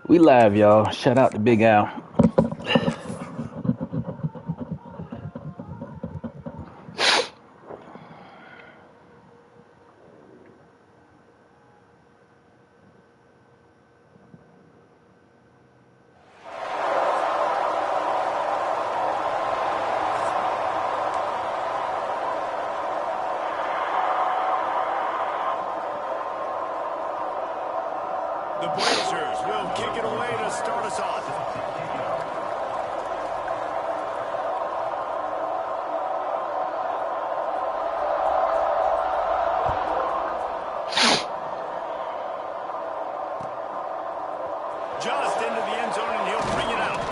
We live, y'all. Shout out to Big Al. The Blazers will kick it away to start us off. Just into the end zone, and he'll bring it out.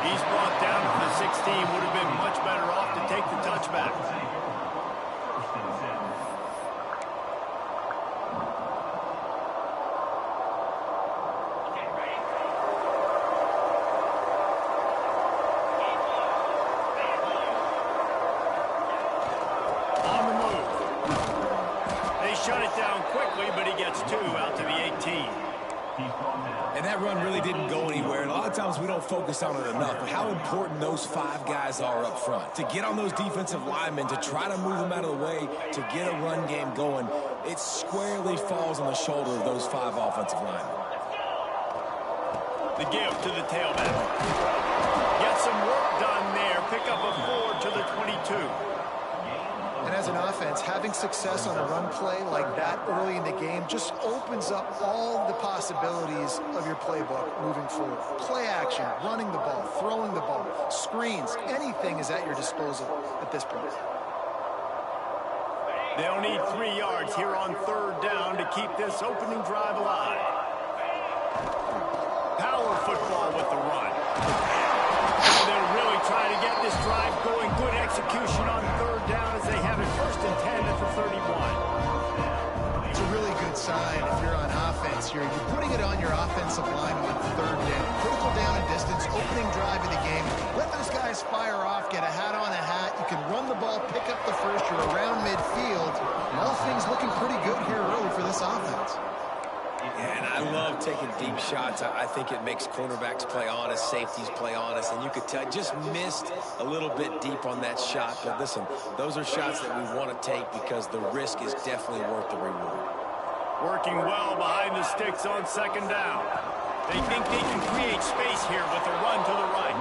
He's brought down to the 16. Would have been much better off to take the touchback. On the move. They shut it down quickly, but he gets two out to the 18. And that run really didn't go anywhere. And a lot of times we don't focus on it enough. But how important those five guys are up front. To get on those defensive linemen, to try to move them out of the way, to get a run game going, it squarely falls on the shoulder of those five offensive linemen. The give to the tailback. Get some work done there. Pick up a 4 to the 22. And as an offense, having success on a run play like that early in the game just opens up all the possibilities of your playbook moving forward. Play action, running the ball, throwing the ball, screens, anything is at your disposal at this point. They'll need 3 yards here on third down to keep this opening drive alive. Power football with the run. They're really trying to get this drive going. Good execution on third down as they have it first and 10 at the 31. It's a really good sign if you're on offense here. You're putting it on your offensive line on third down. Critical down and distance, opening drive of the game. Let those guys fire off, get a hat on a hat. You can run the ball, pick up the first. You're around midfield. All things looking pretty good here early for this offense. And I love taking deep shots. I think it makes cornerbacks play honest, safeties play honest, and you could tell just missed a little bit deep on that shot. But listen, those are shots that we want to take because the risk is definitely worth the reward. Working well behind the sticks on second down. They think they can create space here with a run to the right.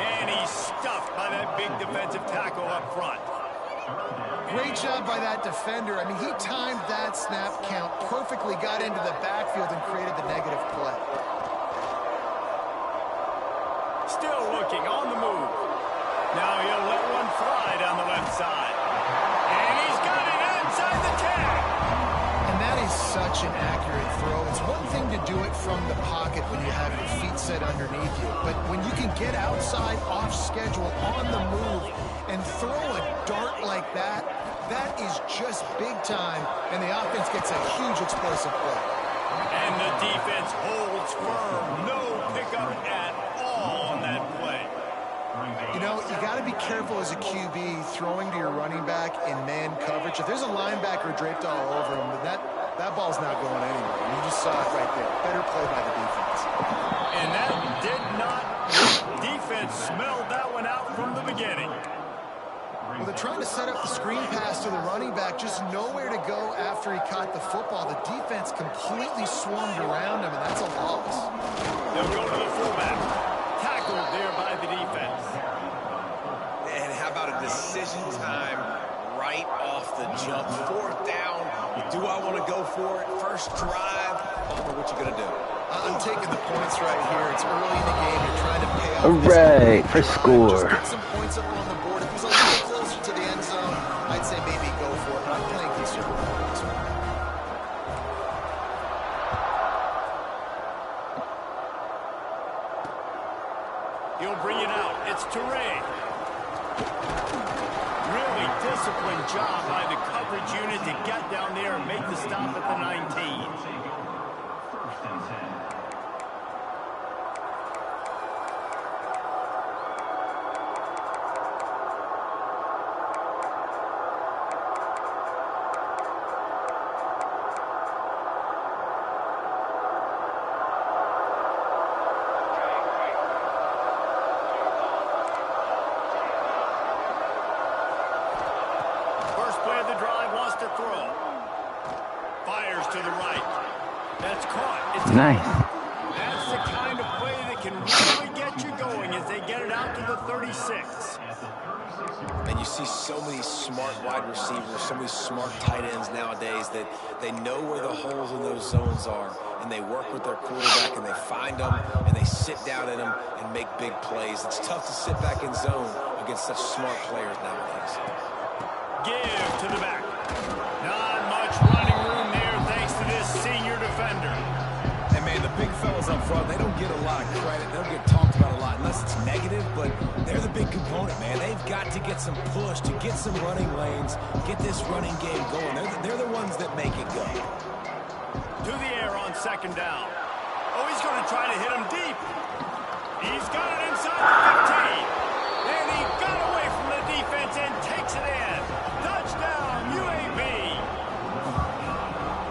And he's stuffed by that big defensive tackle up front. Great job by that defender. I mean, he timed that snap count perfectly, got into the backfield and created the negative play. Still looking on the move. Now he'll let one fly down the left side. And he's got it inside the 10. And that is such an accurate throw. It's one thing to do it from the pocket when you have your feet set underneath you, but when you can get outside, off schedule, on the move, and throw a dart like that, that is just big time, and the offense gets a huge explosive play. And the defense holds firm. No pickup at all on that play. You know, you got to be careful as a QB throwing to your running back in man coverage. If there's a linebacker draped all over him, then that ball's not going anywhere. You just saw it right there. Better play by the defense. And that did not. Defense smelled that one out from the beginning. Well, they're trying to set up the screen pass to the running back, just nowhere to go after he caught the football. The defense completely swarmed around him, and that's a loss. They'll go to the fullback. Tackled there by the defense. And how about a decision time right off the jump? Fourth down. Do I want to go for it? First drive. Or what you going to do? I'm taking the points right here. It's early in the game. You're trying to pay off. All right, first score. Just get some points up on the board. If it was a little closer to the end zone, I'd say maybe go for it. But I'm playing conservative on this one. He'll bring it out. It's Teray. Really disciplined job by the coverage unit to get down there and make the stop at the 19. That's caught. It's Nice. That's the kind of play that can really get you going as they get it out to the 36. And you see so many smart wide receivers, so many smart tight ends nowadays that they know where the holes in those zones are, and they work with their quarterback, and they find them, and they sit down in them and make big plays. It's tough to sit back in zone against such smart players nowadays. Give to the back. Not much running room there thanks to this senior defender. And, man, the big fellas up front, they don't get a lot of credit. They don't get talked about a lot unless it's negative, but they're the big component, man. They've got to get some push, to get some running lanes, get this running game going. They're the ones that make it go. To the air on second down. Oh, he's going to try to hit him deep. He's got it inside the 15. And he got away from the defense and takes it in. Touchdown, UAB.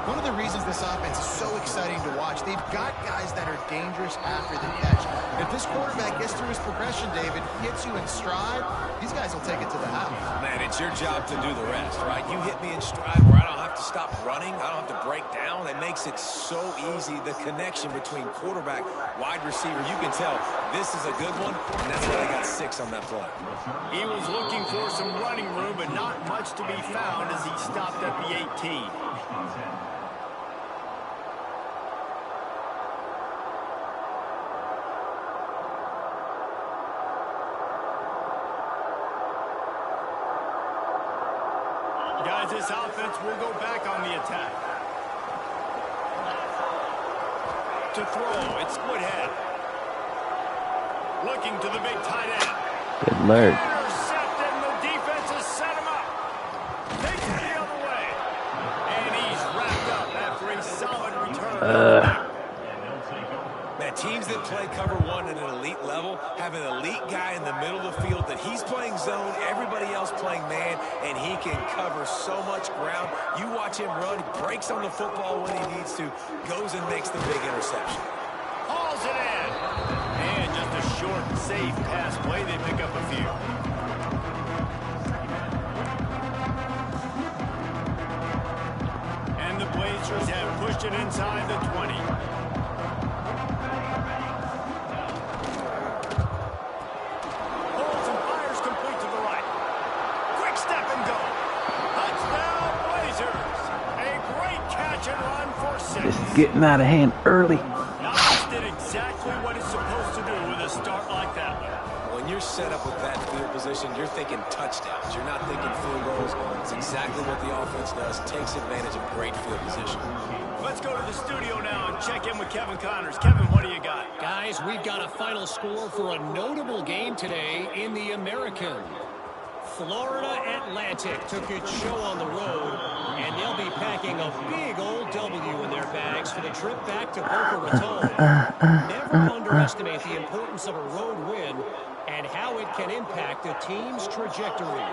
One of the reasons this offense is so exciting to watch, they've got guys that are dangerous after the catch. If this quarterback gets through his progression, David, hits you in stride, these guys will take it to the house. Man, it's your job to do the rest, right? You hit me in stride where I don't have to stop running. I don't have to break down. It makes it so easy, the connection between quarterback, wide receiver. You can tell this is a good one, and that's why they got 6 on that play. He was looking for some running room, but not much to be found as he stopped at the 18. Guys, this offense will go back on the attack. To throw, it's Woodhead. Looking to the big tight end. Good lurk. Intercepted, and the defense has set him up. Takes it the other way. And he's wrapped up after a solid return. Man, teams that play cover 1 at an elite level have an elite guy in the middle of the field that he's playing zone, everybody else playing man, and he can cover so much ground. You watch him run, he breaks on the football when he needs to, goes and makes the big interception. Hauls it in. And just a short, safe pass play. They pick up a few. And the Blazers have pushed it inside the 20. Pulls and fires complete to the right. Quick step and go. Touchdown, Blazers. A great catch and run for 6. This is getting out of hand early. Offense did exactly what it's supposed to do with a start like that one. When you're set up with that field position, you're thinking touchdowns. You're not thinking field goals. It's exactly what the offense does. Takes advantage of great field position. Let's go to the studio now and check in with Kevin Connors. Kevin, what do you got? Guys, we've got a final score for a notable game today in the American. Florida Atlantic took its show on the road, and they'll be packing a big old W in their bags for the trip back to Boca Raton. Never underestimate the importance of a road win and how it can impact a team's trajectory.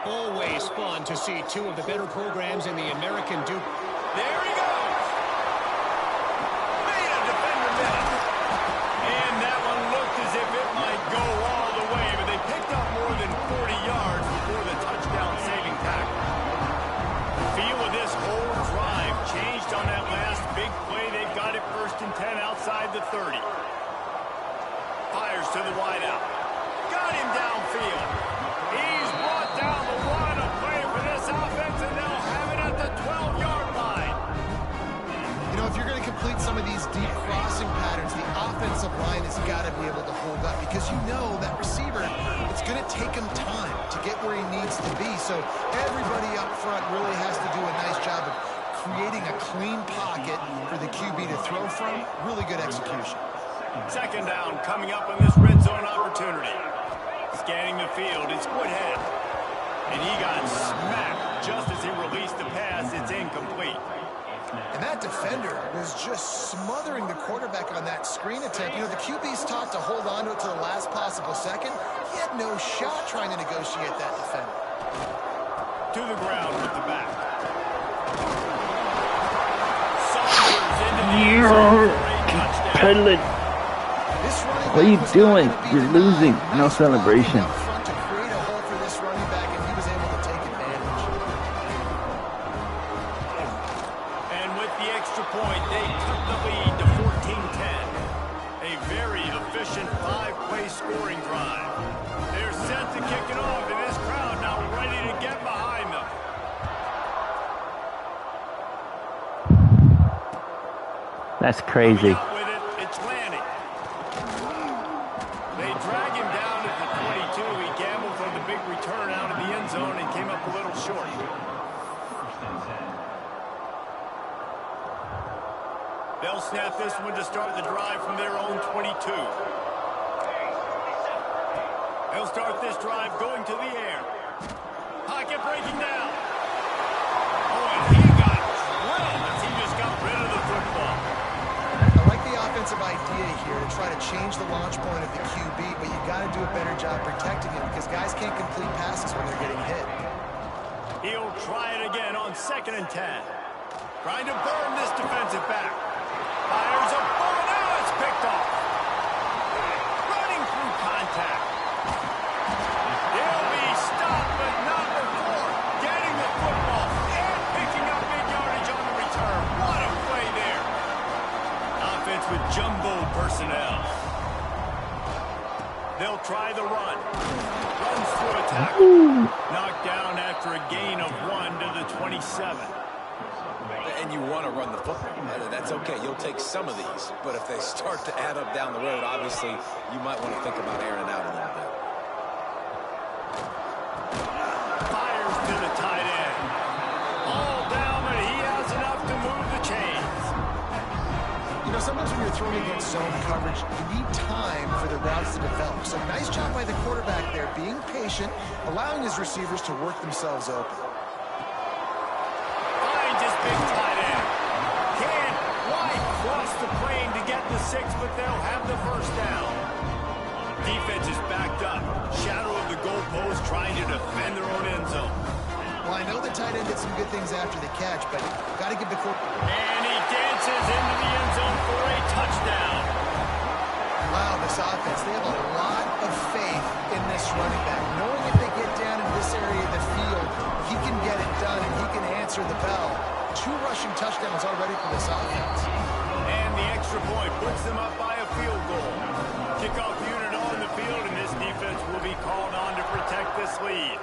Always fun to see 2 of the better programs in the American do. There he goes. Made a defender miss. And that one looked as if it might go all the way, but they picked up more than 40 yards before the touchdown-saving tackle. The feel of this whole drive changed on that last big play. They've got it 1st and 10 outside the 30. Fires to the wideout. Got him downfield. He's brought down the 1, a play for this offense, and they'll have it at the 12-yard line. You know, if you're going to complete some of these deep crossing patterns, the offensive line has got to be able to hold up because you know that receiver, it's going to take him time to get where he needs to be. So everybody up front really has to do a nice job of creating a clean pocket for the QB to throw from. Really good execution. Second down coming up on this red zone opportunity. Scanning the field, it's Woodhead. And he got smacked just as he released the pass. It's incomplete. And that defender was just smothering the quarterback on that screen attempt. You know, the QB's taught to hold on to it to the last possible second. He had no shot trying to negotiate that defender. To the ground with the back. Saunders into the end zone for a touchdown. Peddling. What are you doing? You're losing. No celebration. Up front to create a hole for this running back, and he was able to take advantage. And with the extra point, They cut the lead to 14-10. A very efficient 5-play scoring drive. They're set to kick it off, and this crowd now ready to get behind them. That's crazy. With it, it's Lanning. They drag him down at the 22. He gambled for the big return out of the end zone and came up a little short. They'll snap this one to start the drive from their own 22. They'll start this drive going to the air. Pocket breaking down. Oh, and he got drilled as he just got rid of the football. I like the offensive idea here to try to change the launch point of the QB, but you got to do a better job protecting him because guys can't complete passes when they're getting hit. He'll try it again on 2nd and 10. Trying to burn this defensive back. Fires a ball. Now it's picked off. Running through contact. He'll be stopped, but not before getting the football and picking up big yardage on the return. What a play there. Offense with jumbo personnel. They'll try the run. Runs through a tackle. Knocked down after a gain of 1 to the 27. And you want to run the football. That's okay. You'll take some of these. But if they start to add up down the road, obviously, you might want to think about airing it out a little bit. Fires to the tight end. All down, but he has enough to move the chains. You know, sometimes when you're throwing against zone coverage, you need time for the routes to develop. So nice job by the quarterback there, being patient, allowing his receivers to work themselves open. Big tight end. Can't quite cross the plane to get the 6, but they'll have the first down. Defense is backed up. Shadow of the goalpost trying to defend their own end zone. Well, I know the tight end did some good things after the catch, but got to give the quarterback. And he dances into the end zone for a touchdown. Wow, this offense, they have a lot of faith in this running back. Knowing if they get down in this area of the field, he can get it done and he can answer the bell. 2 rushing touchdowns already for this offense. And the extra point puts them up by a field goal. Kickoff unit on the field, and this defense will be called on to protect this lead.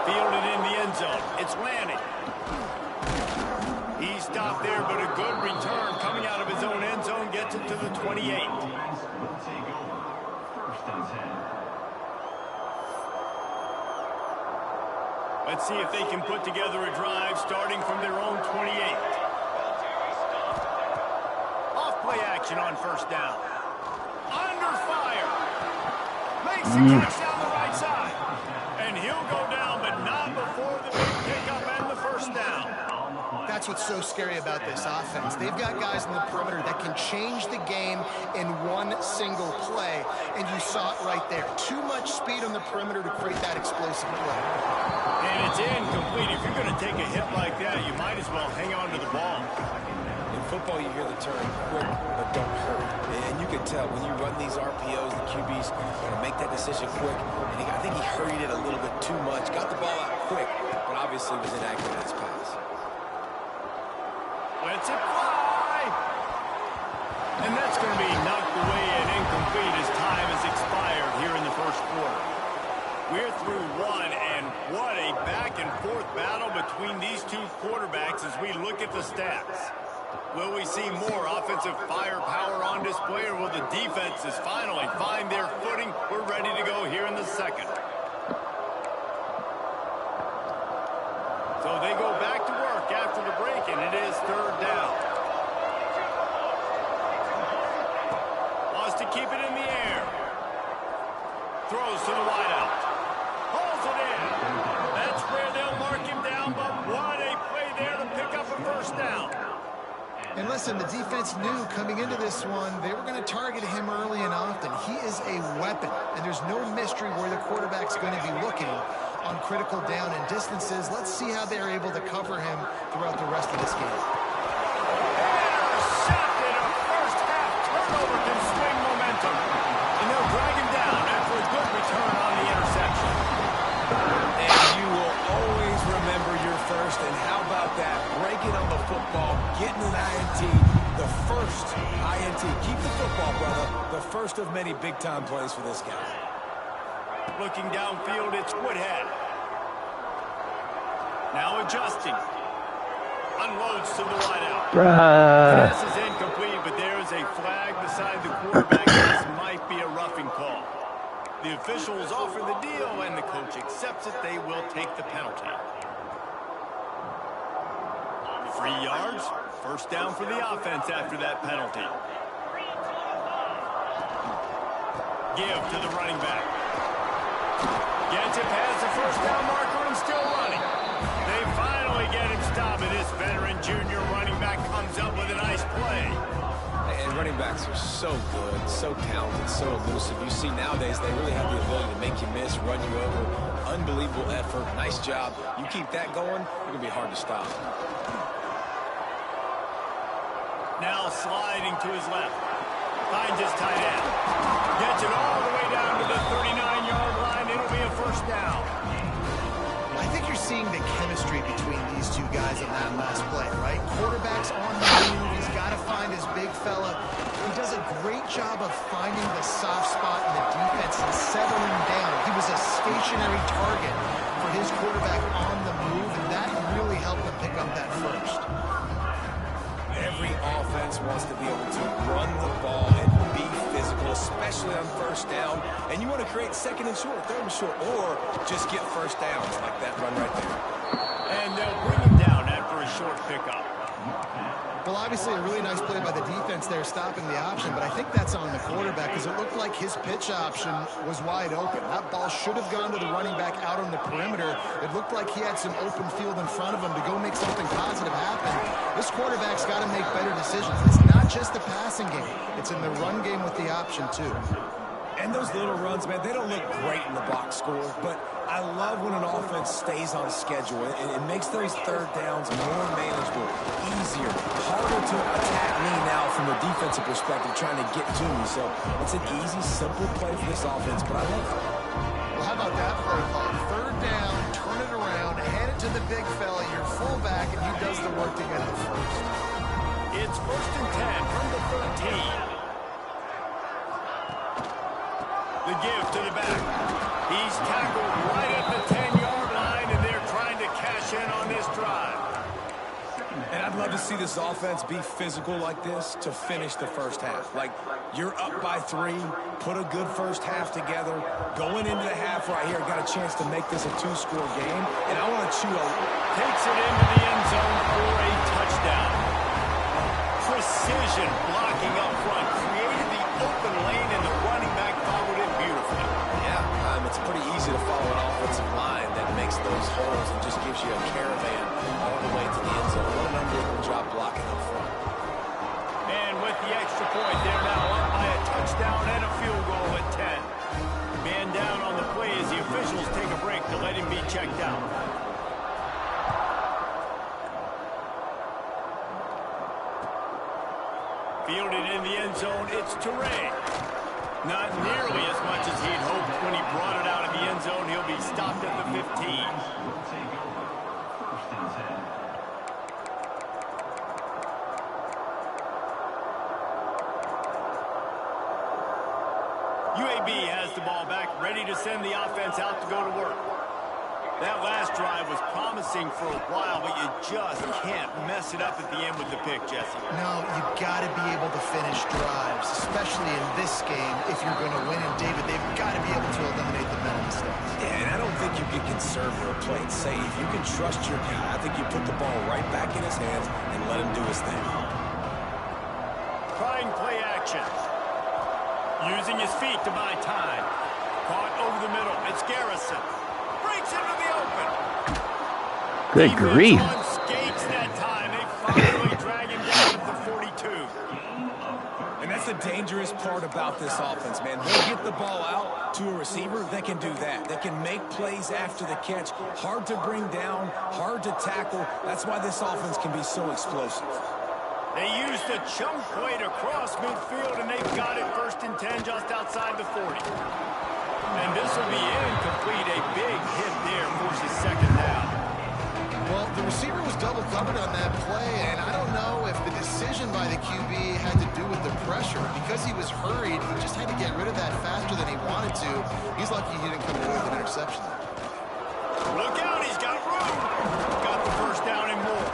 Fielded in the end zone. It's Lanning. He stopped there, but a good return coming out of his own end zone gets it to the 28. Let's see if they can put together a drive starting from their own 28. Off play action on 1st down. Under fire. Makes the catch down the right side. And he'll go down, but not before the big pickup and the 1st down. That's what's so scary about this offense. They've got guys in the perimeter that can change the game in one single play, and you saw it right there. Too much speed on the perimeter to create that explosive play. And it's incomplete. If you're going to take a hit like that, you might as well hang on to the ball. In football, you hear the term quick, but don't hurry. And you can tell when you run these RPOs, the QB's going to make that decision quick. And I think he hurried it a little bit too much. Got the ball out quick, but obviously was inaccurate in his pass. Lets it fly. And that's going to be knocked away and incomplete as time has expired here in the 1st quarter. We're through 1, and what a back-and-forth battle between these 2 quarterbacks as we look at the stats. Will we see more offensive firepower on display, or will the defenses finally find their footing? We're ready to go here in the 2nd. So they go back to work after the break, and it is 3rd down. Wants to keep it in the air. Throws to the wideout. Pulls it in. That's where they'll mark him down, but what a play there to pick up a 1st down. And listen, the defense knew coming into this one, they were going to target him early and often. He is a weapon, and there's no mystery where the quarterback's going to be looking on critical down and distances. Let's see how they're able to cover him throughout the rest of this game. Intercepted. A first-half turnover can swing momentum. And they'll drag him down after a good return on the interception. And you will always remember your 1st getting an INT, the first INT. Keep the football, brother. The first of many big-time plays for this guy. Looking downfield, it's Woodhead. Now adjusting. Unloads to the wideout. Pass is incomplete, but there is a flag beside the quarterback. This might be a roughing call. The officials offer the deal, and the coach accepts it. They will take the penalty. 3 yards. First down for the offense after that penalty. Give to the running back. Gets it past the first down marker and still running. They finally get him stopped, and this veteran junior running back comes up with a nice play. And running backs are so good, so talented, so elusive. You see nowadays they really have the ability to make you miss, run you over. Unbelievable effort. Nice job. You keep that going, it's going to be hard to stop. Now sliding to his left. Finds his tight end. Gets it all the way down to the 39-yard line. It'll be a first down. I think you're seeing the chemistry between these two guys on that last play, right? Quarterback's on the move. He's got to find his big fella. He does a great job of finding the soft spot in the defense and settling down. He was a stationary target for his quarterback on the move, and that really helped him pick up that first. Every offense wants to be able to run the ball and be physical, especially on first down. And you want to create second and short, third and short, or just get first downs like that run right there. And they'll bring him down after a short pickup. Well, obviously a really nice play by the defense there stopping the option, but I think that's on the quarterback because it looked like his pitch option was wide open. That ball should have gone to the running back out on the perimeter. It looked like he had some open field in front of him to go make something positive happen. This quarterback's got to make better decisions. It's not just the passing game. It's in the run game with the option, too. And those little runs, man, they don't look great in the box score, but I love when an offense stays on schedule. It makes those third downs more manageable, easier, harder to attack me now from the defensive perspective trying to get to me. So it's an easy, simple play for this offense, but I love it. Well, how about that play call? Third down, turn it around, hand it to the big fella, your fullback, and he does the work to get the first. It's 1st and 10 from the 13. The give to the back. He's tackled right at the 10-yard line, and they're trying to cash in on this drive. And I'd love to see this offense be physical like this to finish the first half. Like, you're up by 3, put a good first half together. Going into the half right here, got a chance to make this a 2-score game, and I want to chew a... Takes it into the end zone for a touchdown. Precision blocking up front, created the open lane, and the running back followed it beautifully. Yeah, it's pretty easy to follow an offensive line that makes those holes and just gives you a caravan all the way to the end zone. What an unbelievable job blocking up front. And with the extra point, they're now up by a touchdown and a field goal at 10. Man down on the play as the officials take a break to let him be checked out. Fielded in the end zone, it's Teray. Not nearly as much as he'd hoped when he brought it out of the end zone. He'll be stopped at the 15. UAB has the ball back, ready to send the offense out to go to work. That last drive was promising for a while, but you just can't mess it up at the end with the pick, Jesse. No, you've got to be able to finish drives, especially in this game if you're going to win. And, David, they've got to be able to eliminate the mental mistakes. Yeah, and I don't think you get conservative or play it safe. You can trust your guy. I think you put the ball right back in his hands and let him do his thing. Trying play action. Using his feet to buy time. Caught over the middle. It's Garrison. Breaks into the open. Good grief. On skates that time. They finally drag him down at the 42. And that's the dangerous part about this offense, man. They'll get the ball out to a receiver. They can do that. They can make plays after the catch. Hard to bring down, hard to tackle. That's why this offense can be so explosive. They used a chunk play to cross midfield, and they've got it 1st and 10 just outside the 40. And this will be incomplete. A big hit there forces 2nd down. Well, the receiver was double covered on that play, and I don't know if the decision by the QB had to do with the pressure. Because he was hurried, he just had to get rid of that faster than he wanted to. He's lucky he didn't come away with an interception there. Look out, he's got room. Got the first down and more.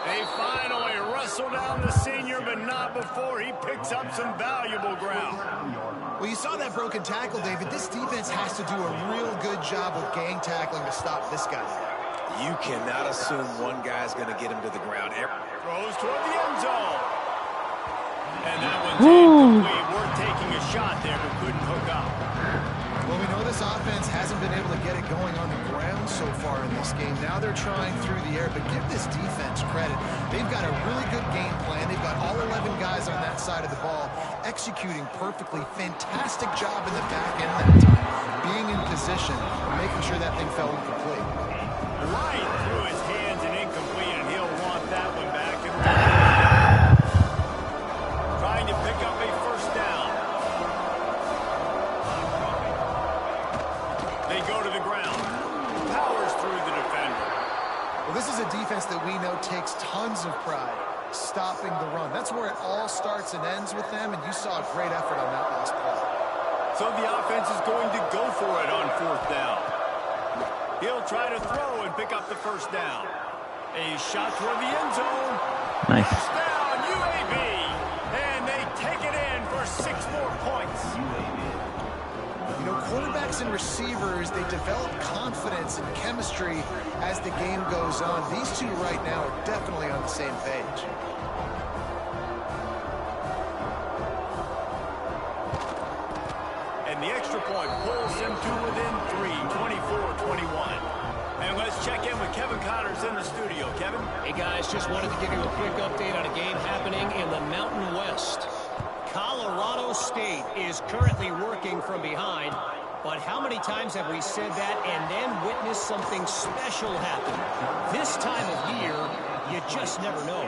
They finally wrestle down the senior, but not before he picks up some valuable ground. Well, you saw that broken tackle, David. This defense has to do a real good job with gang tackling to stop this guy. You cannot assume one guy's going to get him to the ground. Throws toward the end zone. And that one's incomplete. We're taking a shot there, but couldn't hook up. Well, we know this offense hasn't been able to get it going on the ground so far in this game. Now they're trying through the air, but give this defense credit. They've got a really good game plan. They've got all 11 guys on that side of the ball executing perfectly. Fantastic job in the back end that time, being in position and making sure that thing fell incomplete. Right through his hands and incomplete, and he'll want that one back. And trying to pick up a first down. They go to the ground. Powers through the defender. Well, this is a defense that we know takes tons of pride stopping the run. That's where it all starts and ends with them, and you saw a great effort on that last play. So the offense is going to go for it on fourth down. He'll try to throw and pick up the first down. A shot toward the end zone. Nice. Touchdown, UAB. And they take it in for 6 more points. You know, quarterbacks and receivers, they develop confidence and chemistry as the game goes on. These two right now are definitely on the same page. And the extra point pulls them to within 3, 24-21. And let's check in with Kevin Connors in the studio. Kevin? Hey, guys, just wanted to give you a quick update on a game happening in the Mountain West. Colorado State is currently working from behind, but how many times have we said that and then witnessed something special happen? This time of year, you just never know.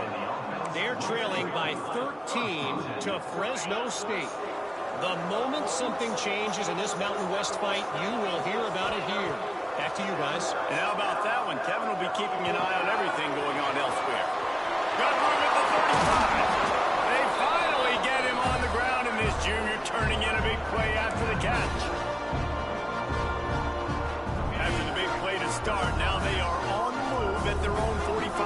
They're trailing by 13 to Fresno State. The moment something changes in this Mountain West fight, you will hear about it here. Back to you guys. And how about that one? Kevin will be keeping an eye on everything going on elsewhere. Got room at the 35. They finally get him on the ground, and this junior turning in a big play after the catch. After the big play to start, now they are on the move at their own 45.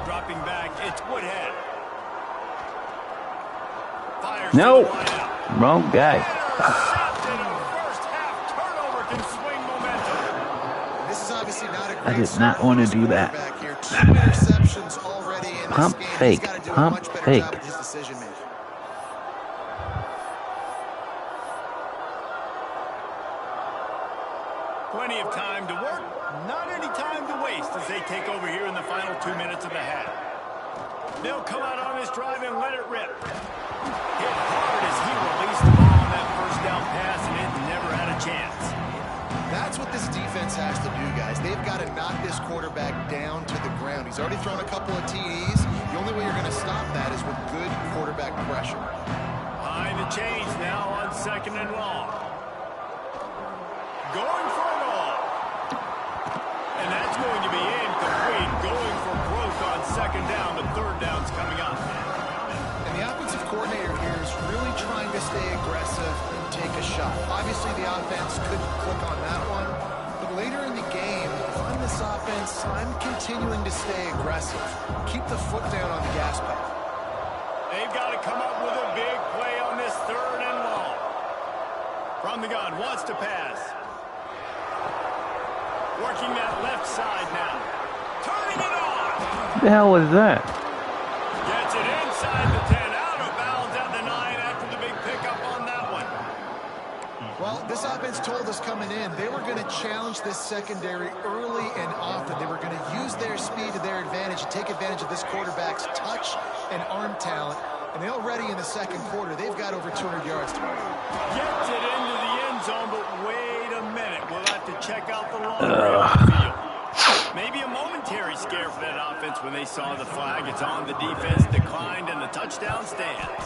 Dropping back, it's Woodhead. Fires No, to the wideout. wrong guy. Intercepted. A first half turnover can swing momentum. This is obviously not a I great did not want to do that. quarterback here. 2 interceptions already in this Pump game. fake, He's got to do a pump much better fake. job with his decision making. Plenty of time to work, not any time to waste as they take over here in the final 2 minutes of the half. They'll come out on this drive and let it rip. Hit hard as he released the ball on that first down pass, and it never had a chance. That's what this defense has to do, guys. They've got to knock this quarterback down to the ground. He's already thrown a couple of TDs. The only way you're going to stop that is with good quarterback pressure. Behind the chains now on 2nd and long. Going for it all. And that's going to be incomplete. Going for broke on 2nd down, but 3rd down's coming up. And the offensive coordinator here is really trying to stay aggressive and take a shot. Obviously, the offense couldn't click on that one. But later in the game, if I'm this offense, I'm continuing to stay aggressive. Keep the foot down on the gas pedal. They've got to come up with a big play on this 3rd and long. From the gun, wants to pass. Working that left side now. Turning it on. What the hell was that? Gets it inside the 10, out of bounds at the 9 after the big pickup on that one. Well, this offense told us coming in they were going to challenge this secondary early and often. They were going to use their speed to their advantage and take advantage of this quarterback's touch and arm talent. And they already in the 2nd quarter, they've got over 200 yards to run. Gets it into the end zone, but wait a minute. We'll have to check out the long field. Maybe a momentary scare for that offense when they saw the flag. It's on. The defense declined, and the touchdown stands.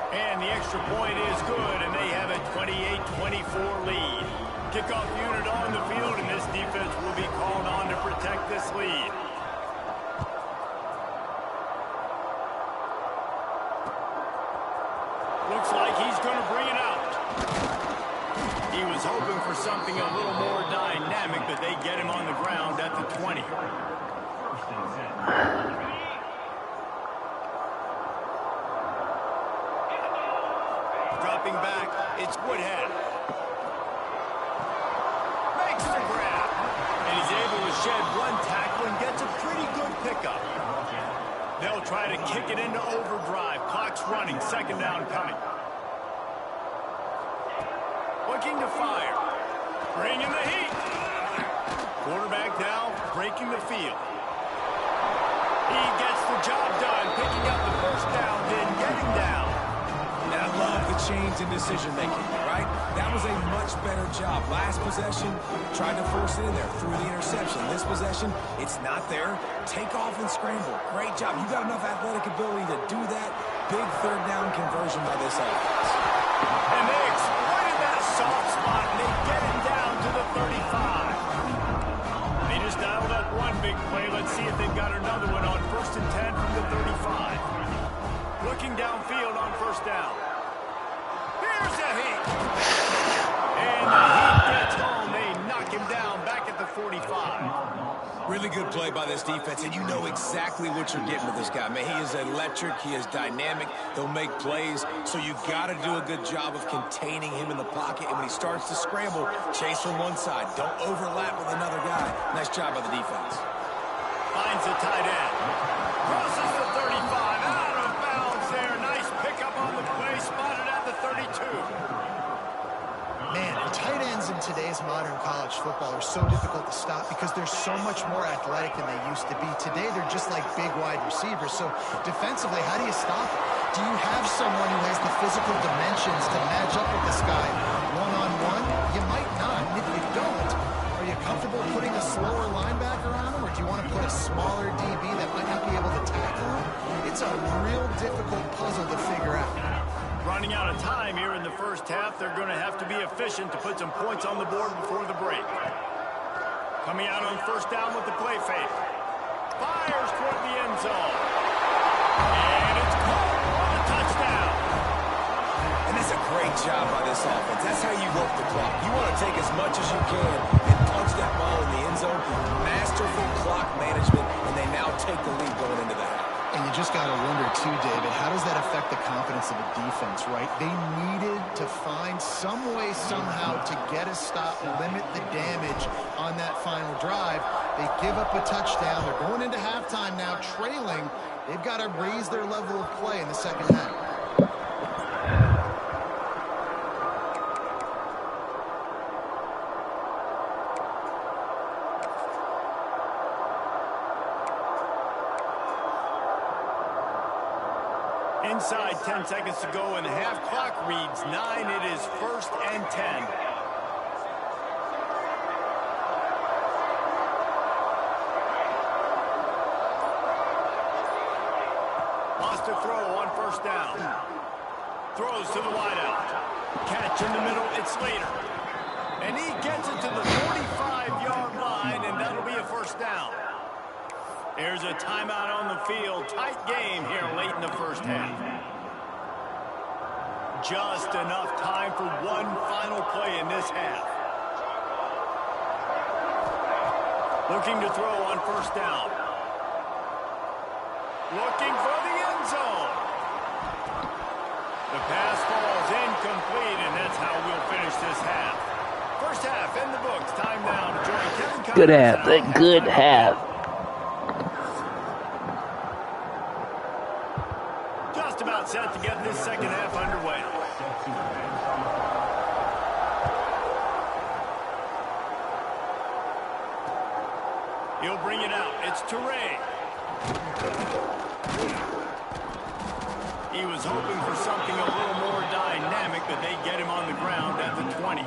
And the extra point is good, and they have a 28-24 lead. Kickoff unit on the field, and this defense will be called on to protect this lead. Looks like he's going to bring it out. He was hoping for something a little more dynamic, but they get him on the ground at the 20. Dropping back, it's Woodhead. Makes the grab. And he's able to shed one tackle and gets a pretty good pickup. They'll try to kick it into overdrive. Clock's running. Second down coming. Looking to fire. Bringing the heat. Quarterback now breaking the field. He gets the job done, picking up the first down, then getting down. And I love the change in decision-making, right? That was a much better job. Last possession, tried to force it in there through the interception. This possession, it's not there. Take off and scramble. Great job. You got enough athletic ability to do that. Big third down conversion by this offense. And they exploited that soft spot, and they get it down to the 35. They just dialed up one big play. Let's see if they've got another one on 1st and 10 from the 35. Looking downfield on first down. Here's the heat. And the heat gets home. They knock him down back at the 45. Really good play by this defense, and you know exactly what you're getting with this guy. Man, he is electric. He is dynamic. He'll make plays, so you got to do a good job of containing him in the pocket. And when he starts to scramble, chase from one side. Don't overlap with another guy. Nice job by the defense. Finds the tight end. Crosses the 35. Out of bounds there. Nice pickup on the play. Spotted at the 32. Man, and tight ends in today's modern college football are so difficult to stop because they're so much more athletic than they used to be. Today, they're just like big wide receivers. So defensively, how do you stop it? Do you have someone who has the physical dimensions to match up with this guy one-on-one? You might not. And if you don't, are you comfortable putting a slower linebacker on him, or do you want to put a smaller DB that might not be able to tackle him? It's a real difficult puzzle to figure out. Running out of time here in the first half. They're going to have to be efficient to put some points on the board before the break. Coming out on first down with the play fake. Fires toward the end zone. And it's caught on a touchdown. And that's a great job by this offense. That's how you work the clock. You want to take as much as you can and punch that ball in the end zone. Masterful clock management, and they now take the lead going into the half. And you just got to wonder, too, David, how does that affect the confidence of a defense, right? They needed to find some way, somehow, to get a stop, limit the damage on that final drive. They give up a touchdown. They're going into halftime now, trailing. They've got to raise their level of play in the second half. Inside 10 seconds to go, and the half clock reads 9. It is 1st and 10. Lost a throw on first down. Throws to the wideout. Catch in the middle, it's Slater. And he gets it to the 45-yard line, and that'll be a first down. There's a timeout on the field. Tight game here late in the first half. Just enough time for one final play in this half. Looking to throw on first down. Looking for the end zone. The pass falls incomplete, and that's how we'll finish this half. First half in the books. Time now to join Kevin Cummings. Good half. Good half. About set to get this second half underway. He'll bring it out. It's Teray. He was hoping for something a little more dynamic, but they get him on the ground at the 20.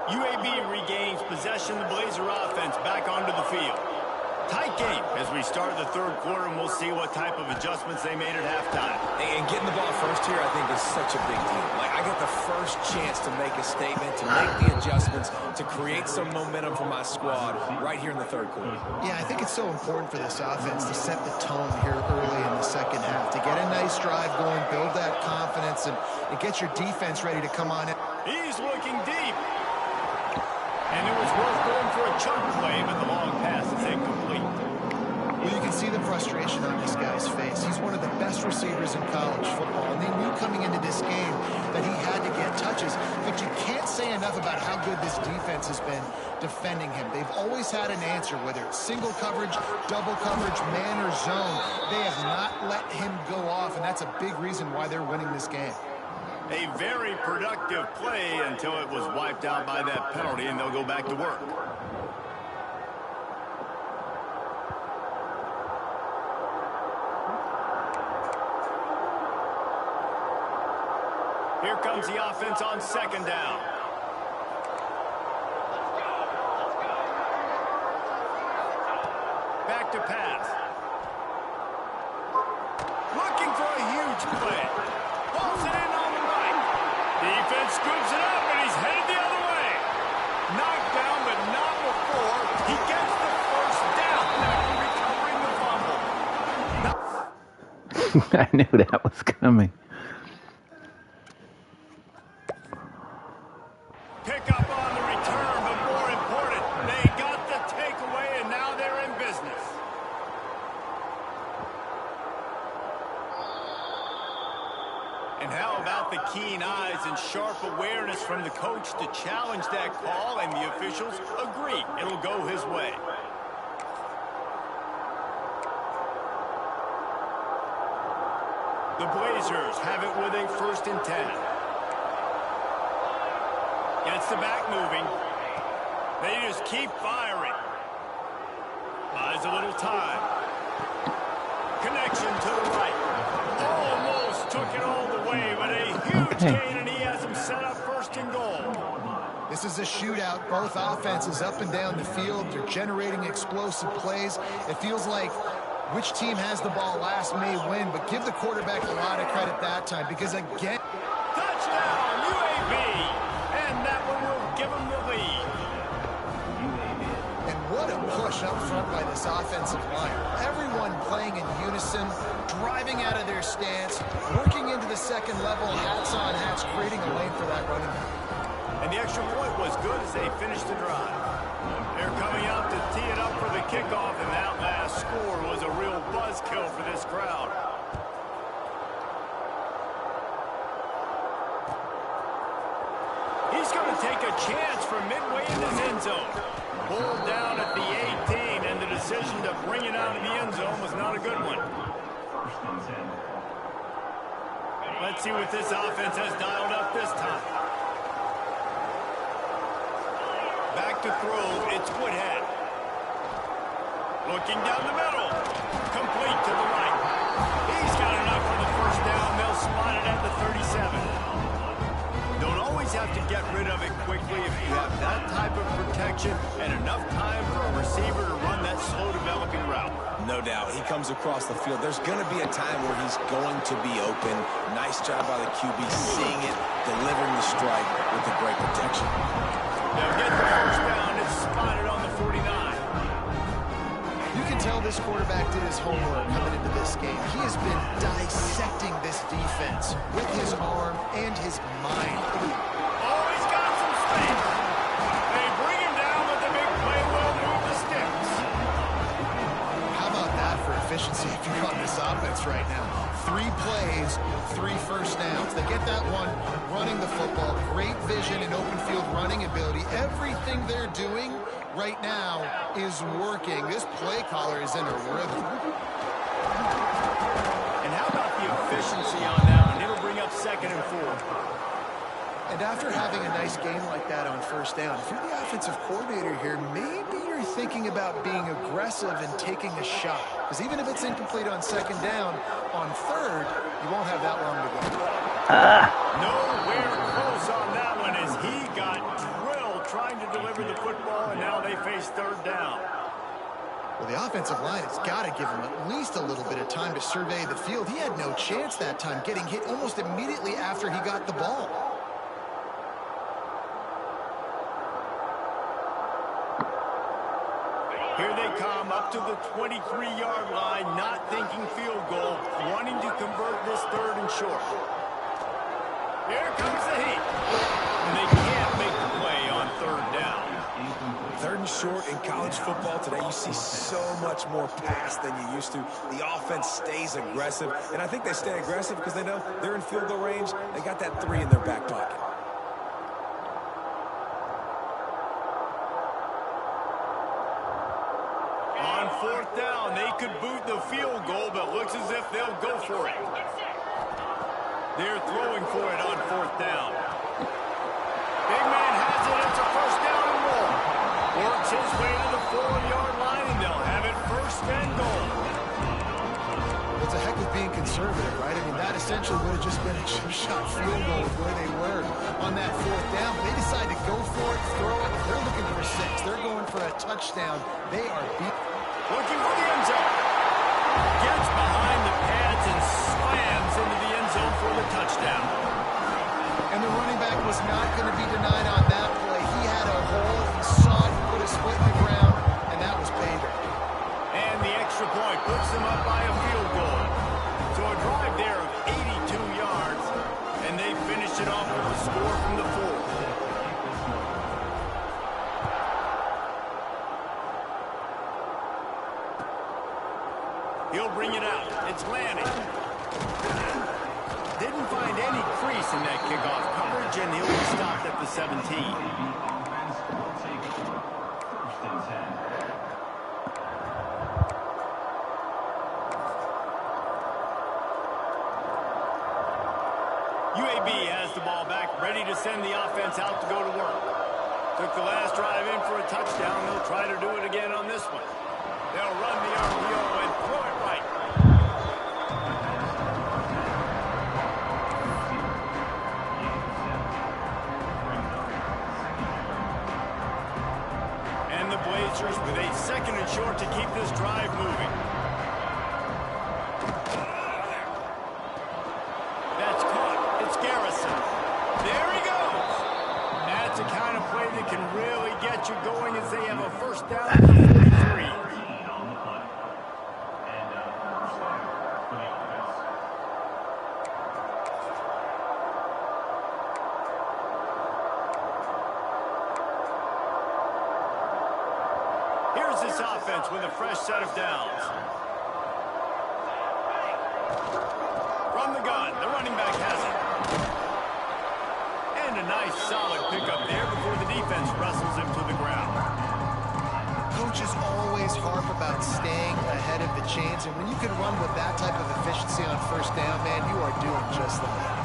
UAB regains possession. The Blazer offense back onto the field. Tight game as we start the third quarter, and we'll see what type of adjustments they made at halftime. And getting the ball first here, I think, is such a big deal. Like, I get the first chance to make a statement, to make the adjustments, to create some momentum for my squad right here in the third quarter. Yeah, I think it's so important for this offense to set the tone here early in the second half, to get a nice drive going, build that confidence, and get your defense ready to come on in. He's looking deep. And it was worth going for a chunk play, but the long pass is incomplete. Well, you can see the frustration on this guy's face. He's one of the best receivers in college football, and they knew coming into this game that he had to get touches. But you can't say enough about how good this defense has been defending him. They've always had an answer, whether it's single coverage, double coverage, man or zone. They have not let him go off, and that's a big reason why they're winning this game. A very productive play until it was wiped out by that penalty, and they'll go back to work. Here comes the offense on second down. Back to pass. Looking for a huge play. Pulls it in on the right. Defense scoops it up, and he's headed the other way. Knocked down, but not before. He gets the first down after recovering the fumble. I knew that was coming. Pick up on the return, but more important, they got the takeaway, and now they're in business. And how about the keen eyes and sharp awareness from the coach to challenge that call, and the officials agree it'll go his way. The Blazers have it with a 1st and 10. Gets the back moving. They just keep firing. Buys a little time. Connection to the right. Almost took it all the way, but a huge gain, and he has him set up 1st and goal. This is a shootout. Both offenses up and down the field. They're generating explosive plays. It feels like which team has the ball last may win, but give the quarterback a lot of credit that time, because again... Touchdown, UAB! And that one will give them the lead. And what a push up front by this offensive line. Everyone playing in unison, driving out of their stance, working into the second level, hats on hats, creating a lane for that running back. And the extra point was good as they finished the drive. They're coming out to tee it up for the kickoff, and that last score was a real buzzkill for this crowd. He's going to take a chance from midway in his end zone. Pulled down at the 18, and the decision to bring it out of the end zone was not a good one. Let's see what this offense has dialed up this time. Back to throw, it's Woodhead. Looking down the middle. Complete to the right. He's got enough for the 1st down. They'll spot it at the 37. Don't always have to get rid of it quickly if you have that type of protection and enough time for a receiver to run that slow-developing route. No doubt. He comes across the field. There's going to be a time where he's going to be open. Nice job by the QB seeing it, delivering the strike with the great protection. They'll get the 1st down. It's spotted on the 49. You can tell this quarterback did his homework coming into this game. He has been dissecting this defense with his arm and his mind. Oh, he's got some space. They bring him down, but the big play will move the sticks. How about that for efficiency if you're on this offense right now? 3 plays, 3 1st downs. They get that one running the football. Great vision and open field running ability. Everything they're doing right now is working. This play caller is in a rhythm. And how about the efficiency on that one? It'll bring up 2nd and 4. And after having a nice game like that on 1st down, if you're the offensive coordinator here, maybe you're thinking about being aggressive and taking a shot. Because even if it's incomplete on 2nd down, on 3rd, you won't have that long to go. Nowhere close on that one as he got drilled trying to deliver the football, and now they face 3rd down. Well, the offensive line has got to give him at least a little bit of time to survey the field. He had no chance that time, getting hit almost immediately after he got the ball. Here they come up to the 23-yard line, not thinking field goal, wanting to convert this 3rd and short. Here comes the heat. And they can't make the play on 3rd down. 3rd and short in college football today, you see so much more pass than you used to. The offense stays aggressive, and I think they stay aggressive because they know they're in field goal range. They got that 3 in their back pocket. On 4th down, they could boot the field goal, but looks as if they'll go for it. They're throwing for it on 4th down. Big man has it. It's a 1st down and more. Works his way to the 4-yard line, and they'll have it 1st and goal. What's a heck of being conservative, right? I mean, that essentially would have just been a chip-shot field goal with where they were on that 4th down. But they decide to go for it, throw it. They're looking for 6. They're going for a touchdown. They are beat. Looking for the end zone. Gets behind the pads and slams into the end zone for the touchdown. And the running back was not going to be denied on that play. He had a hole. He saw it. He put his foot in the ground, and that was payback. And the extra point puts them up by a field goal. So a drive there of 82 yards, and they finish it off with a score from the 4. He'll bring it out. It's Lanning. Didn't find any crease in that kickoff coverage, and he'll be stopped at the 17. UAB has the ball back, ready to send the offense out to go to work. Took the last drive in for a touchdown. They'll try to do it again on this one. They'll run the RPO and throw it right. And the Blazers with a 2nd and short to keep this drive moving. That's caught. It's Garrison. There he goes. That's the kind of play that can really get you going as they have a 1st down at the 43. Here's this offense with a fresh set of downs. From the gun, the running back has it. And a nice solid pickup there before the defense wrestles him to the ground. Coaches always harp about staying ahead of the chains, and when you can run with that type of efficiency on 1st down, man, you are doing just that.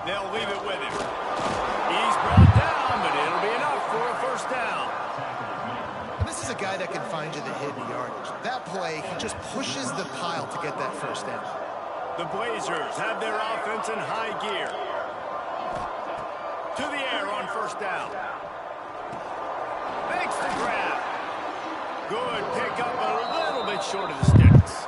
They'll leave it with him. He's brought down, but it'll be enough for a 1st down. And this is a guy that can find you the hidden yardage. That play, he just pushes the pile to get that 1st down. The Blazers have their offense in high gear. To the air on 1st down. Makes the grab. Good pickup, a little bit short of the sticks.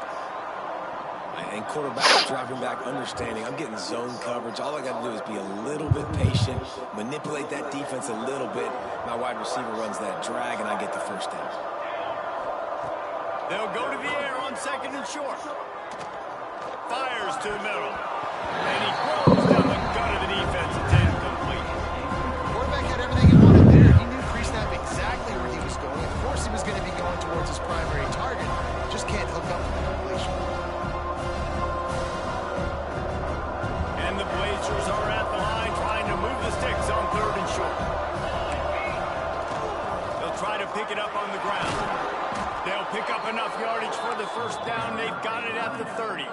And quarterback dropping back, understanding I'm getting zone coverage. All I got to do is be a little bit patient, manipulate that defense a little bit. My wide receiver runs that drag, and I get the 1st down. They'll go to the air on 2nd and short. Fires to the middle. And he throws down the gut of the defense. It's incomplete. Quarterback had everything he wanted there. He knew Kriesnap exactly where he was going. Of course he was going to be going towards his primary target. Just can't hook up with the completion. And the Blazers are at the line trying to move the sticks on 3rd and short. They'll try to pick it up on the ground. They'll pick up enough yardage for the 1st down. They've got it at the 30.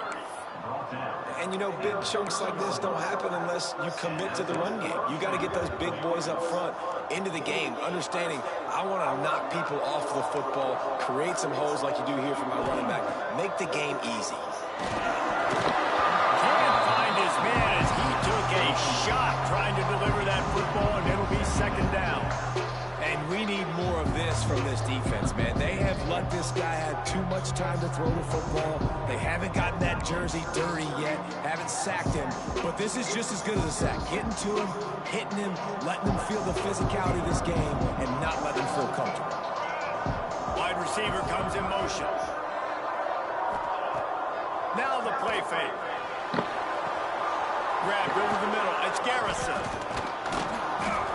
And, you know, big chunks like this don't happen unless you commit to the run game. You got to get those big boys up front into the game, understanding I want to knock people off the football, create some holes like you do here for my running back, make the game easy. Can't find his man as he took a shot trying to deliver that football, and it'll be 2nd down. And we need more of this from this defense, man. They have like this guy had too much time to throw the football. They haven't gotten that jersey dirty yet, haven't sacked him, but this is just as good as a sack. Getting to him, hitting him, letting him feel the physicality of this game, and not letting him feel comfortable. Wide receiver comes in motion. Now the play fake. Grabbed over the middle. It's Garrison.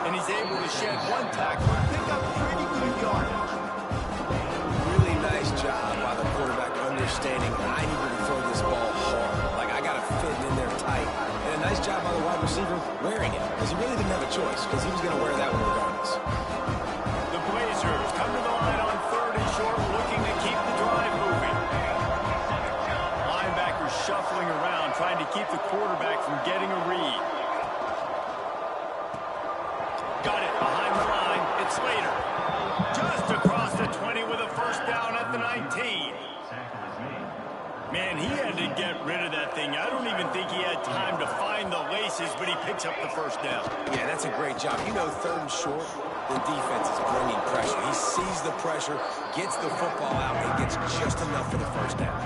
And he's able to shed one tackle and pick up pretty good yardage. Really nice job by the quarterback understanding I need to throw this ball hard. Like, I got to fit it in there tight. And a nice job by the wide receiver wearing it, because he really didn't have a choice, because he was going to wear that one regardless. The Blazers come to the line on 3rd and short, looking to keep the drive moving. Linebackers shuffling around, trying to keep the quarterback from getting a read. Got it behind the line. It's Slater. Just across the 20 with a first down at the 19. Man, he had to get rid of that thing. I don't even think he had time to find the laces, but he picks up the first down. Yeah, that's a great job. You know, 3rd and short, the defense is bringing pressure. He sees the pressure, gets the football out, and gets just enough for the first down.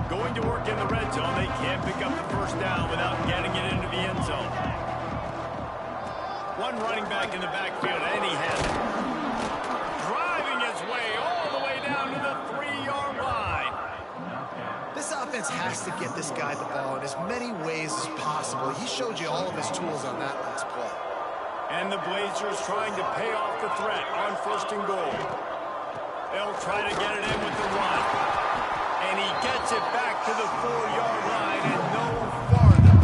Going to work in the red zone. They can't pick up the first down without getting it into the end zone. One running back in the backfield, and he has it. Driving his way all the way down to the 3-yard line. This offense has to get this guy the ball in as many ways as possible. He showed you all of his tools on that last play. And the Blazers trying to pay off the threat on 1st and goal. They'll try to get it in with the run. And he gets it back to the 4-yard line and no farther.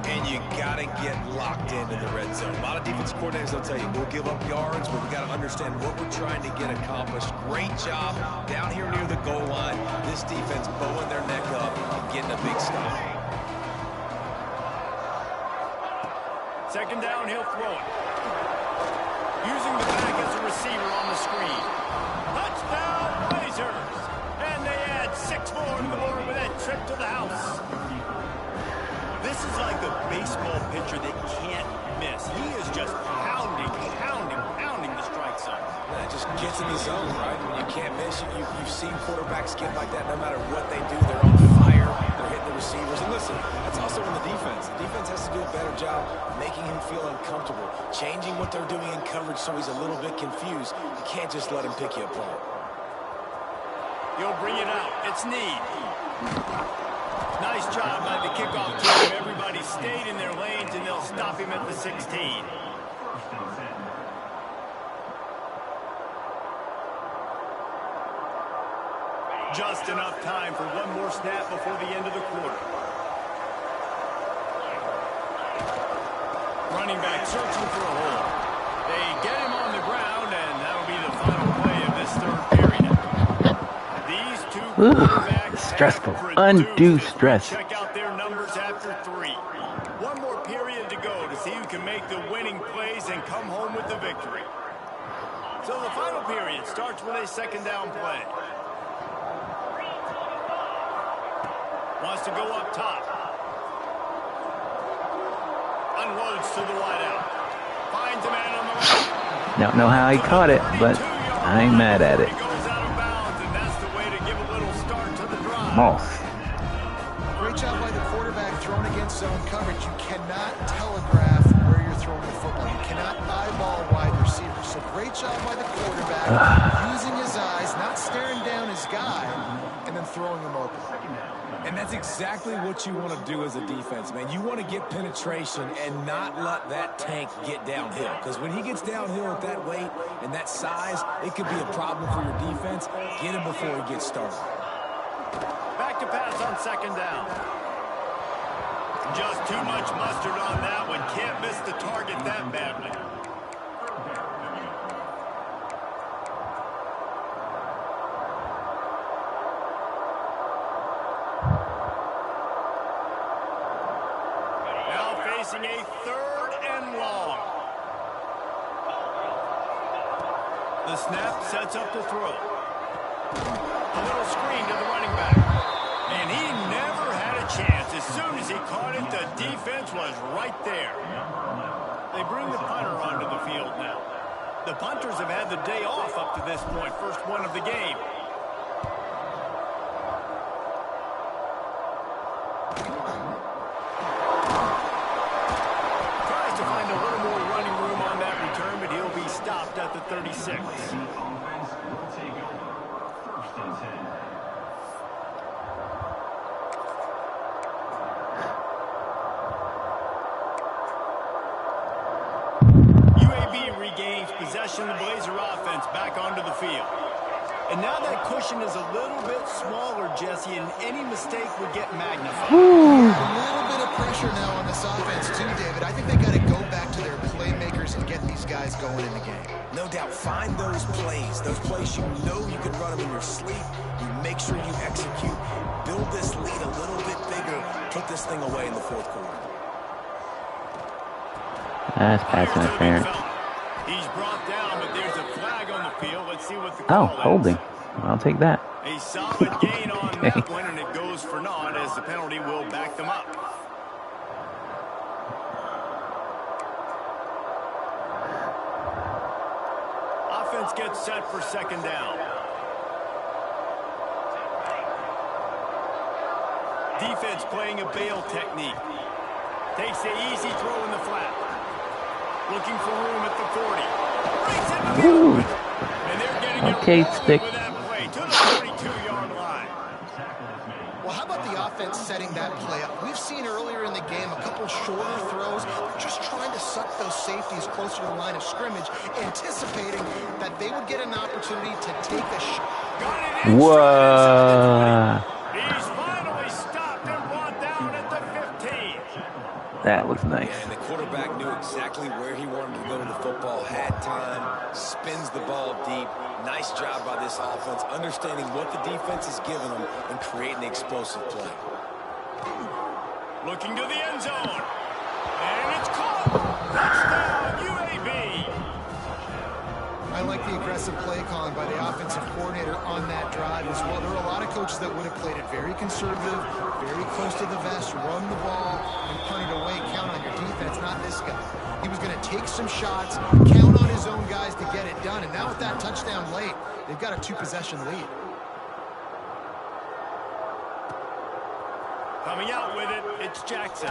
And you got to get locked into the red zone. A lot of defense coordinators will tell you, we'll give up yards, but we got to understand what we're trying to get accomplished. Great job down here near the goal line. This defense bowing their neck up and getting a big stop. 2nd down, he'll throw it. Using the back as a receiver on the screen. Touchdown, Blazers! And they add 6 more to the board with that trip to the house. This is like a baseball pitcher that can't miss. He is just pounding the strike zone. Yeah, it just gets in the zone, right? When you can't miss, you've seen quarterbacks get like that. No matter what they do, they're on fire. They're hitting the receivers. And listen, that's also in the defense. The defense has to do a better job making him feel uncomfortable, changing what they're doing in coverage so he's a little bit confused. You can't just let him pick you apart. He'll bring it out. It's Need. Nice job by the kickoff team. Everybody stayed in their lanes, and they'll stop him at the 16. Just enough time for one more snap before the end of the quarter. Running back searching for a hole. They get him on the ground, and that'll be the final play of this 3rd period. These two quarterbacks stressful, undue stress. Check out their numbers after 3. One more period to go to see who can make the winning plays and come home with the victory. So the final period starts with a 2nd down play. Wants to go up top. Unloads to the wideout. Finds a man on the right. Don't know how he caught it, but I ain't mad at it. He goes out of bounds, and that's the way to give a little start to the drive. Moss. Great job by the quarterback thrown against zone coverage. You cannot telegraph where you're throwing the football. You cannot eyeball wide receivers. So great job by the quarterback using his eyes, not staring down his guy, and then throwing him open. And that's exactly what you want to do as a defense, man. You want to get penetration and not let that tank get downhill. Because when he gets downhill at that weight and that size, it could be a problem for your defense. Get him before he gets started. Back to pass on 2nd down. Just too much mustard on that one. Can't miss the target that badly. Facing a 3rd and long. The snap sets up to throw. A little screen to the running back. And he never had a chance as soon as he caught it, the defense was right there. They bring the punter onto the field now. The punters have had the day off up to this point. First one of the game. Tries to find a little more running room on that return, but he'll be stopped at the 36. UAB regains possession of the Blazer offense back onto the field. And now that cushion is a little bit smaller, Jesse, and any mistake would get magnified. A little bit of pressure now on this offense too, David. I think they got to go back to their playmakers and get these guys going in the game. No doubt, find those plays you know you can run them in your sleep. You make sure you execute. Build this lead a little bit bigger. Put this thing away in the fourth quarter. That's pass interference. He's brought down, but there's a flag on the field. Let's see what the Oh, call is. holding. I'll take that. A solid gain on that one, and it goes for naught as the penalty will back them up. Offense gets set for second down. Defense playing a bail technique. Takes the easy throw in the flat. Looking for room at the 40. Brings it to the open. And they're getting Okay, it rolling stick. with that play to the 32-yard line. Well, how about the offense setting that play up? We've seen earlier in the game a couple shorter throws. They're just trying to suck those safeties closer to the line of scrimmage, anticipating that they would get an opportunity to take a shot. Got it in Whoa. He's finally stopped and brought down at the 15. That was nice. And the quarterback knew exactly where he wanted to go to the football, had time, spins the ball deep. Nice job by this offense, understanding what the defense is giving them and creating explosive play. Looking to the end zone. And it's caught. Touchdown, UAB. I like the aggressive play calling by the offensive coordinator on that drive as well. There are a lot of coaches that would have played it very conservative, very close to the vest, run the ball, and punt it away, count on your defense, not this guy. He was going to take some shots, count on his own guys to get it done, and now with that touchdown late, they've got a two-possession lead. Coming out with it, it's Jackson.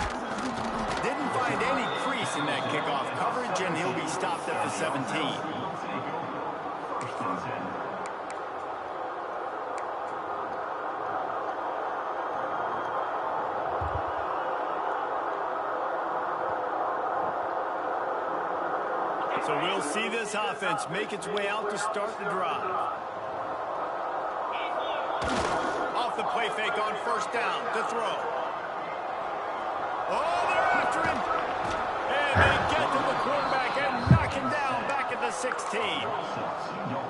Didn't find any crease in that kickoff coverage, and he'll be stopped at the 17. So we'll see this offense make its way out to start the drive. Off the play fake on first down to throw. Oh, they're after him. And they get to the quarterback and knock him down back at the 16.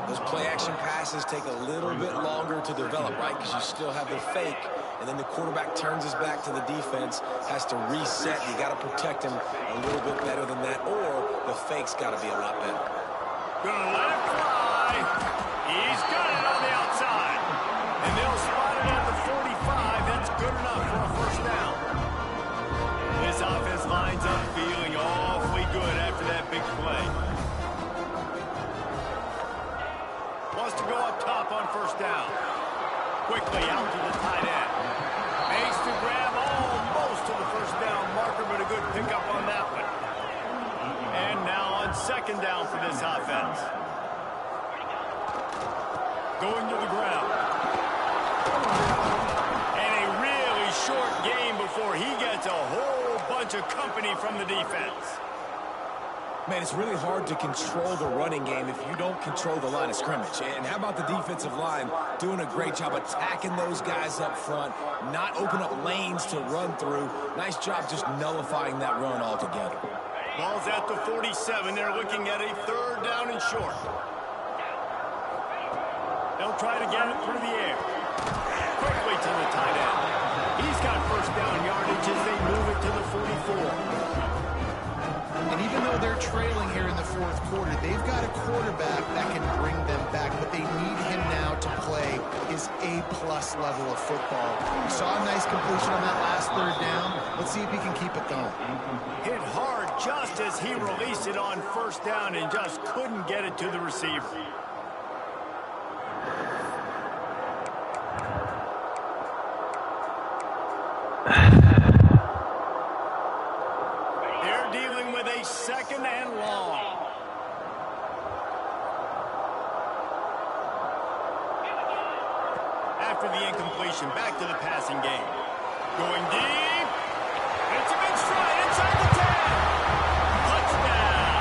Those play-action passes take a little bit longer to develop, right? Because you still have the fake, and then the quarterback turns his back to the defense, has to reset. You got to protect him a little bit better than that, or the fake's got to be a lot better. Gonna let it fly. He's got it on the outside. And they'll spot it at the 45. That's good enough for a first down. This offense lines up feeling awfully good after that big play. Wants to go up top on first down. Quickly out to the tight end. Makes the grab almost to the first down marker, but a good pickup on that one. And now on second down for this offense. Going to the ground. And a really short game before he gets a whole bunch of company from the defense. Man, it's really hard to control the running game if you don't control the line of scrimmage. And how about the defensive line doing a great job attacking those guys up front, not open up lanes to run through. Nice job just nullifying that run altogether. Ball's at the 47. They're looking at a third down and short. They'll try to get it through the air. Quickly to the tight end. He's got first down yardage as they move it to the 44. And even though they're trailing here in the fourth quarter, they've got a quarterback that can bring them back, but they need him now to play his is A-plus level of football. We saw a nice completion on that last third down. Let's see if he can keep it going. Hit hard just as he released it on first down and just couldn't get it to the receiver. They're dealing with a second and long. After the incompletion, back to the passing game. Going deep. It's a big stride inside the 10. Touchdown.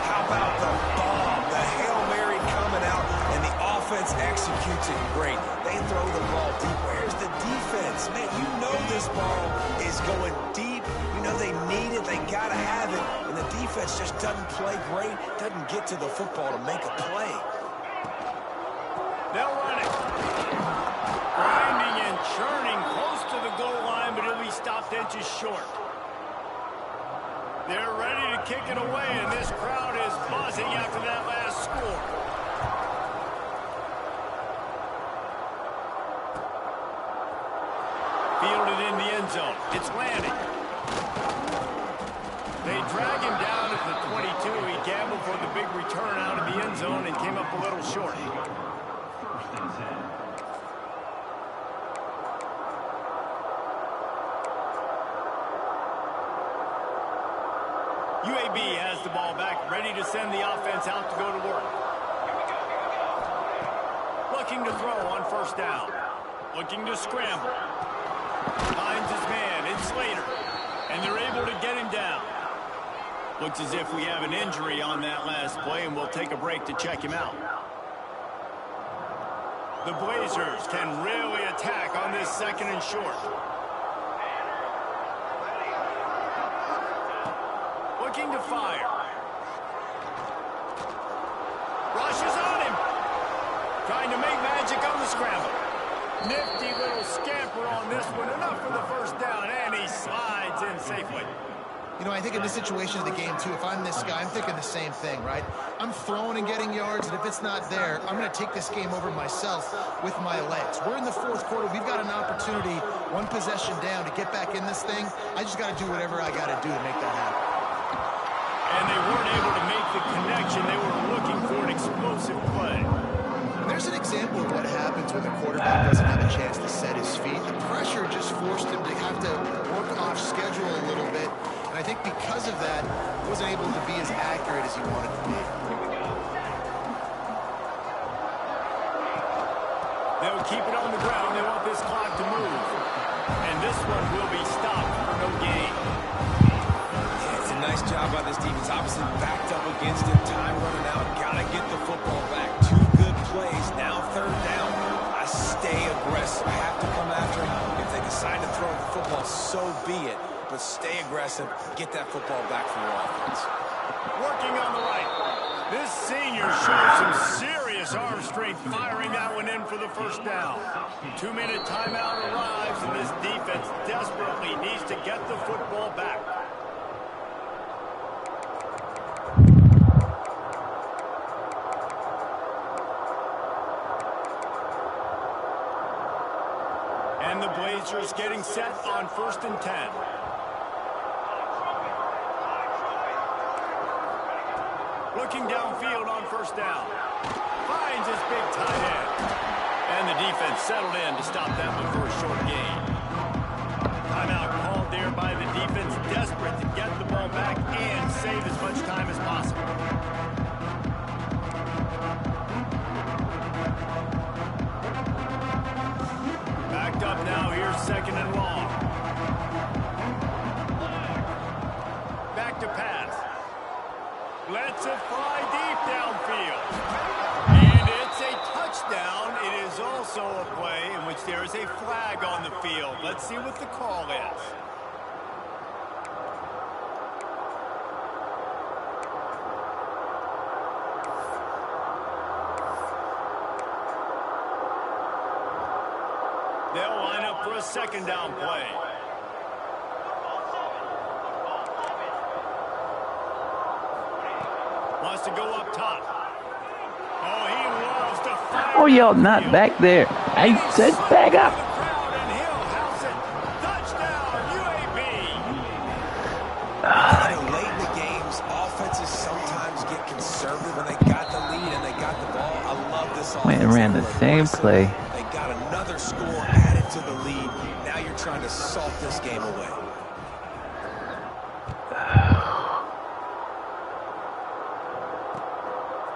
How about the bomb? The Hail Mary coming out, and the offense executes it great. They throw the ball deep. Where's the defense? Man, you know this ball is going deep. You know they need it. They got to have it. And the defense just doesn't play great, doesn't get to the football to make a play. They'll run it. Grinding and churning close to the goal line, but he'll be stopped inches short. They're ready to kick it away, and this crowd is buzzing after that last score. Fielded in the end zone. It's landing. They drag him down at the 22. He gambled for the big return out of the end zone and came up a little short. UAB has the ball back, ready to send the offense out to go to work. Looking to throw on first down. Looking to scramble. Finds his man, it's Slater. And they're able to get him down. Looks as if we have an injury on that last play, and we'll take a break to check him out. The Blazers can really attack on this second and short. Looking to fire. Rushes on him. Trying to make magic on the scramble. Nifty little scamper on this one. Enough for the first down, and he slides in safely. You know, I think in this situation of the game, too, if I'm this guy, I'm thinking the same thing, right? I'm throwing and getting yards, and if it's not there, I'm going to take this game over myself with my legs. We're in the fourth quarter. We've got an opportunity, one possession down, to get back in this thing. I just got to do whatever I got to do to make that happen. And they weren't able to make the connection. They were looking for an explosive play. There's an example of what happens when the quarterback doesn't have a chance to set his feet. The pressure just forced him to have to work off schedule a little bit. And I think because of that, he wasn't able to be as accurate as he wanted to be. They'll keep it on the ground. They want this clock to move. And this one will be stopped for no gain. Yeah, it's a nice job by this defense. Obviously backed up against it. Time running out. Got to get the football back. Two good plays. Now third down. I stay aggressive. I have to come after him. If they decide to throw the football, so be it. But stay aggressive. Get that football back for your offense. Working on the right. This senior shows some serious arm strength, firing that one in for the first down. 2-minute timeout arrives, and this defense desperately needs to get the football back. And the Blazers getting set on 1st and 10. Looking downfield on first down. Finds his big tight end. And the defense settled in to stop that one for a short gain. Timeout called there by the defense, desperate to get the ball back and save as much time as possible. Backed up now, here's 2nd and long. Back to pass. Lets it fly deep downfield. And it's a touchdown. It is also a play in which there is a flag on the field. Let's see what the call is. They'll line up for a 2nd down play. Wants to go up top. Oh, y'all not back there. I said back up. And he'll house it. Touchdown, UAB. Late in the games, offenses sometimes get conservative when they got the lead and they got the ball. I love this offense. Went and ran the same play. They got another score added to the lead. Now you're trying to salt this game away.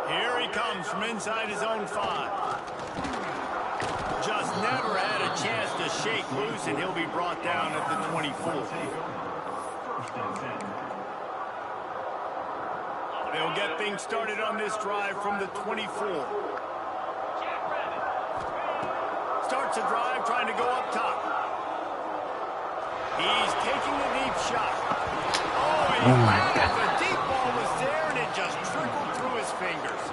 Here he comes from inside his own 5. Just never had a chance to shake loose, and he'll be brought down at the 24. They'll get things started on this drive from the 24. Starts a drive trying to go up top. He's taking a deep shot. Oh my God. The deep ball was there, and it just trickled through his fingers.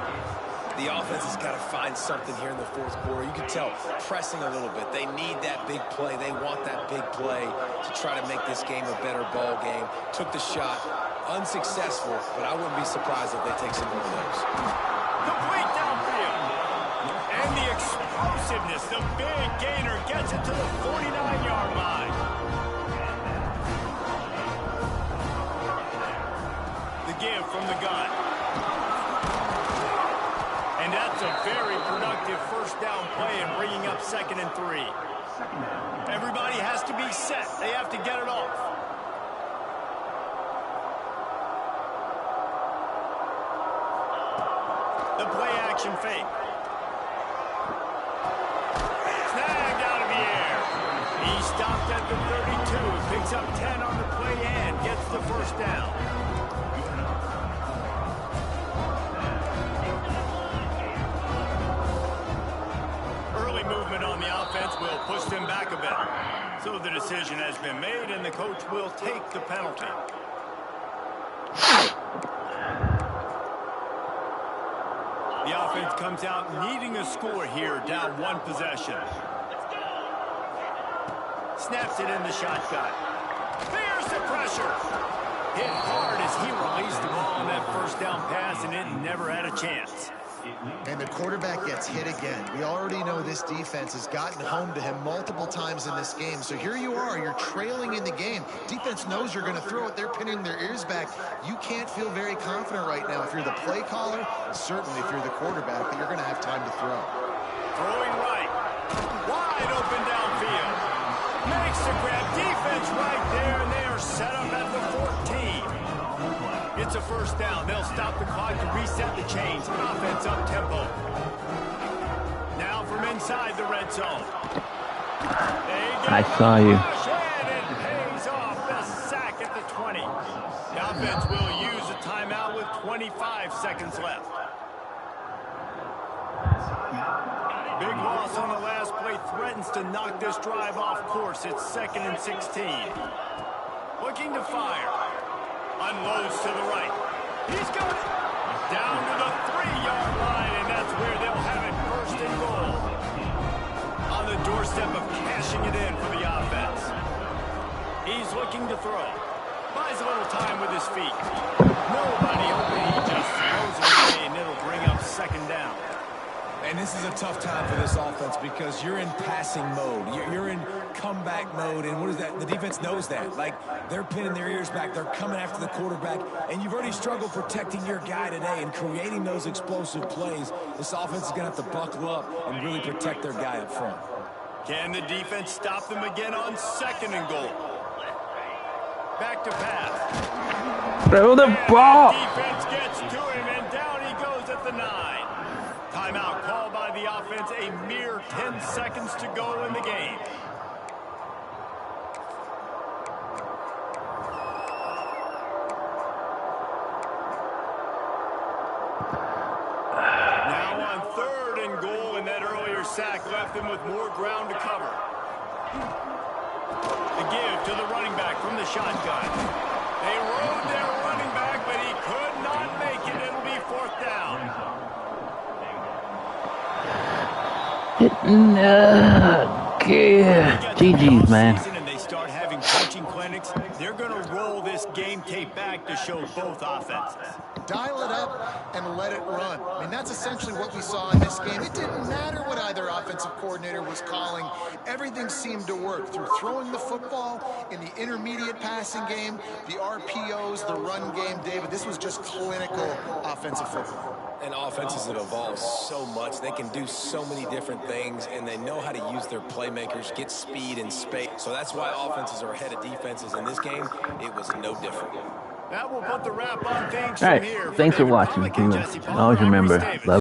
The offense has got to find something here in the fourth quarter. You can tell pressing a little bit. They need that big play. They want that big play to try to make this game a better ball game. Took the shot. Unsuccessful, but I wouldn't be surprised if they take some more of those. Complete downfield. And the explosiveness, the big gainer gets it to the 49-yard line. The give from the gun. And that's a very productive first down play and bringing up 2nd and 3. Everybody has to be set. They have to get it off. The play action fake. Snagged out of the air. He stopped at the 32, picks up 10 on the play and gets the first down. Early movement on the offense will push them back a bit. So the decision has been made and the coach will take the penalty. The offense comes out needing a score here, down 1 possession. Snaps it in the shotgun. There's the pressure. Hit hard as he released the ball on that first down pass, and it never had a chance. And the quarterback gets hit again. We already know this defense has gotten home to him multiple times in this game. So here you are, you're trailing in the game. Defense knows you're going to throw it. They're pinning their ears back. You can't feel very confident right now if you're the play caller, certainly if you're the quarterback, that you're going to have time to throw. Throwing right. Wide open downfield. Makes the grab. Defense right there, and they are set up at the 14. It's a first down. They'll stop the clock to reset the chains. Offense up tempo. Now from inside the red zone. I saw you. And it pays off. The sack at the 20. The offense will use a timeout with 25 seconds left. Big loss on the last play threatens to knock this drive off course. It's 2nd and 16. Looking to fire. Unloads to the right. He's going down to the 3-yard line, and that's where they'll have it 1st and goal. On the doorstep of cashing it in for the offense. He's looking to throw. Buys a little time with his feet. Nobody open. He just throws it away, and it'll bring up 2nd down. And this is a tough time for this offense because you're in passing mode. You're in comeback mode, and what is that? The defense knows that. Like, they're pinning their ears back. They're coming after the quarterback, and you've already struggled protecting your guy today and creating those explosive plays. This offense is going to have to buckle up and really protect their guy up front. Can the defense stop them again on 2nd and goal? Back to pass. Throw the ball. Defense gets to him, and down he goes at the 9. Timeout called by the offense, a mere 10 seconds to go in the game. Now on 3rd and goal, and that earlier sack left them with more ground to cover. The give to the running back from the shotgun. They rode their running back, but he could not make it. It'll be 4th down. GG's, man. And they start having coaching clinics. They're going to roll this game tape back to show both offenses. dial it up and let it run. I mean, that's essentially what we saw in this game. It didn't matter what either offensive coordinator was calling. Everything seemed to work through throwing the football in the intermediate passing game, the RPOs, the run game. David, this was just clinical offensive football. And offenses have evolved so much. They can do so many different things, and they know how to use their playmakers, get speed and space. So that's why offenses are ahead of defenses. In this game, it was no different. That will put the wrap on things All from right, here. thanks for watching. Always remember, love